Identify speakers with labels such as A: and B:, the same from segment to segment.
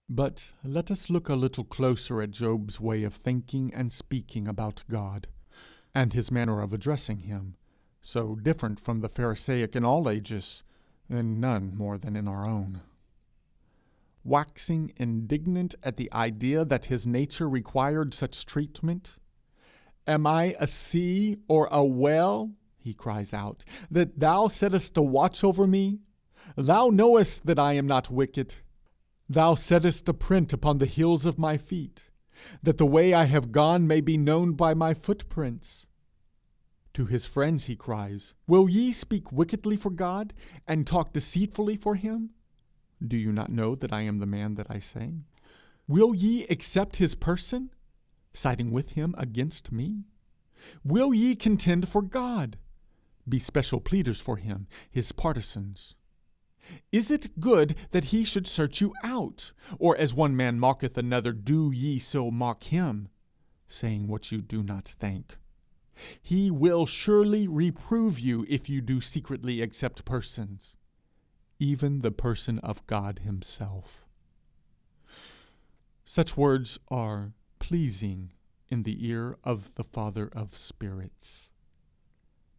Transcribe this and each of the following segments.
A: But let us look a little closer at Job's way of thinking and speaking about God, and his manner of addressing him, so different from the Pharisaic in all ages, and none more than in our own. Waxing indignant at the idea that his nature required such treatment, "Am I a sea or a well," he cries out, "that thou settest a watch over me? Thou knowest that I am not wicked. Thou settest a print upon the heels of my feet, that the way I have gone may be known by my footprints." To his friends he cries, "Will ye speak wickedly for God, and talk deceitfully for him? Do you not know that I am the man that I say? Will ye accept his person, siding with him against me? Will ye contend for God, be special pleaders for him, his partisans? Is it good that he should search you out? Or as one man mocketh another, do ye so mock him, saying what you do not think? He will surely reprove you if you do secretly accept persons, even the person of God himself." Such words are pleasing in the ear of the Father of spirits.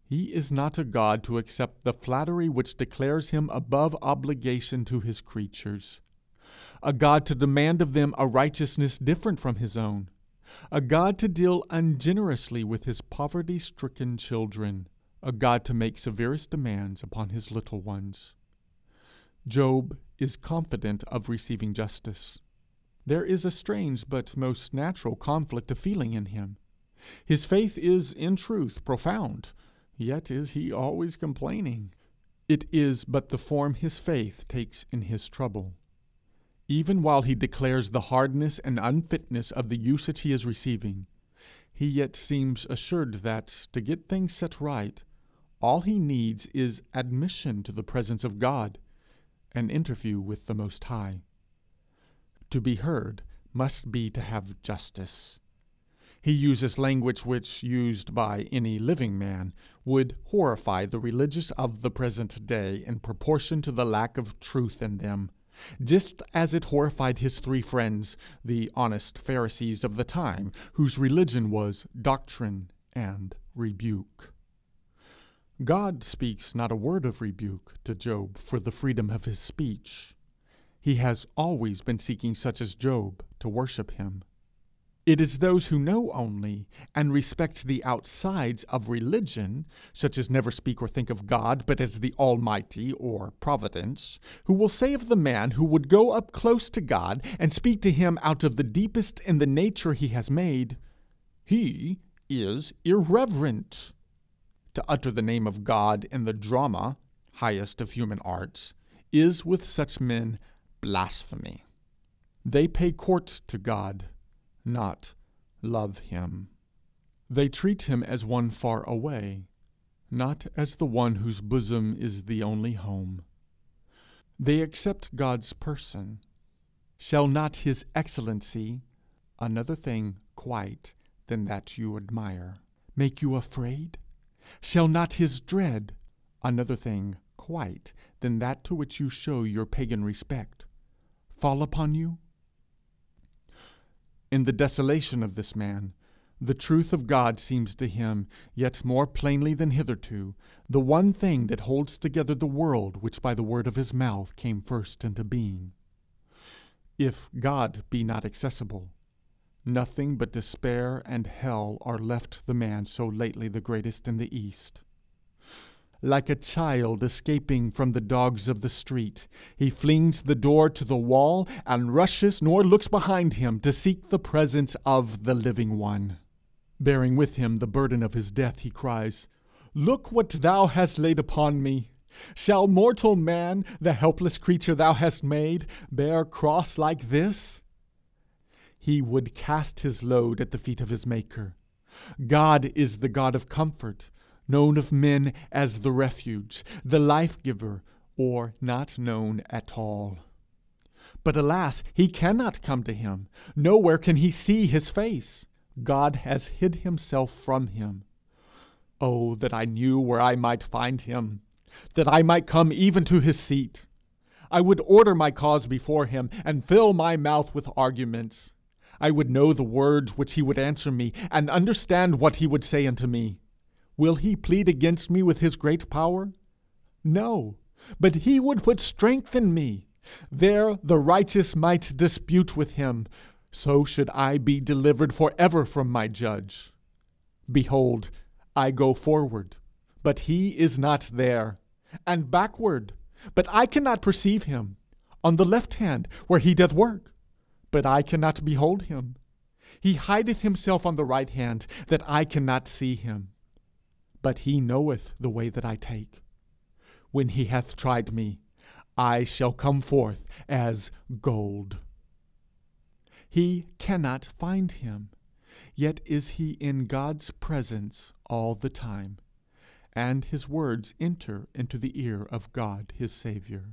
A: He is not a God to accept the flattery which declares him above obligation to his creatures, a God to demand of them a righteousness different from his own, a God to deal ungenerously with his poverty-stricken children, a God to make severest demands upon his little ones. Job is confident of receiving justice. There is a strange but most natural conflict of feeling in him. His faith is, in truth, profound, yet is he always complaining. It is but the form his faith takes in his trouble. Even while he declares the hardness and unfitness of the usage he is receiving, he yet seems assured that, to get things set right, all he needs is admission to the presence of God, an interview with the Most High. To be heard must be to have justice. He uses language which, used by any living man, would horrify the religious of the present day in proportion to the lack of truth in them, just as it horrified his three friends, the honest Pharisees of the time, whose religion was doctrine and rebuke. God speaks not a word of rebuke to Job for the freedom of his speech. He has always been seeking such as Job to worship him. It is those who know only and respect the outsides of religion, such as never speak or think of God but as the Almighty or Providence, who will say of the man who would go up close to God and speak to him out of the deepest in the nature he has made, "He is irreverent." To utter the name of God in the drama, highest of human arts, is with such men blasphemy. They pay court to God, not love him. They treat him as one far away, not as the one whose bosom is the only home. They accept God's person. Shall not his excellency, another thing quite than that you admire, make you afraid? Shall not his dread, another thing quite than that to which you show your pagan respect, fall upon you? In the desolation of this man, the truth of God seems to him, yet more plainly than hitherto, the one thing that holds together the world which by the word of his mouth came first into being. If God be not accessible, nothing but despair and hell are left the man so lately the greatest in the East. Like a child escaping from the dogs of the street, he flings the door to the wall and rushes nor looks behind him to seek the presence of the living one. Bearing with him the burden of his death, he cries, "Look what thou hast laid upon me. Shall mortal man, the helpless creature thou hast made, bear cross like this?" He would cast his load at the feet of his Maker. God is the God of comfort, known of men as the refuge, the life-giver, or not known at all. But alas, he cannot come to him. Nowhere can he see his face. God has hid himself from him. Oh, that I knew where I might find him, that I might come even to his seat. I would order my cause before him, and fill my mouth with arguments. I would know the words which he would answer me, and understand what he would say unto me. Will he plead against me with his great power? No, but he would put strength in me. There the righteous might dispute with him. So should I be delivered forever from my judge. Behold, I go forward, but he is not there, and backward, but I cannot perceive him, on the left hand, where he doth work, but I cannot behold him. He hideth himself on the right hand, that I cannot see him. But he knoweth the way that I take. When he hath tried me, I shall come forth as gold. He cannot find him, yet is he in God's presence all the time, and his words enter into the ear of God his Savior.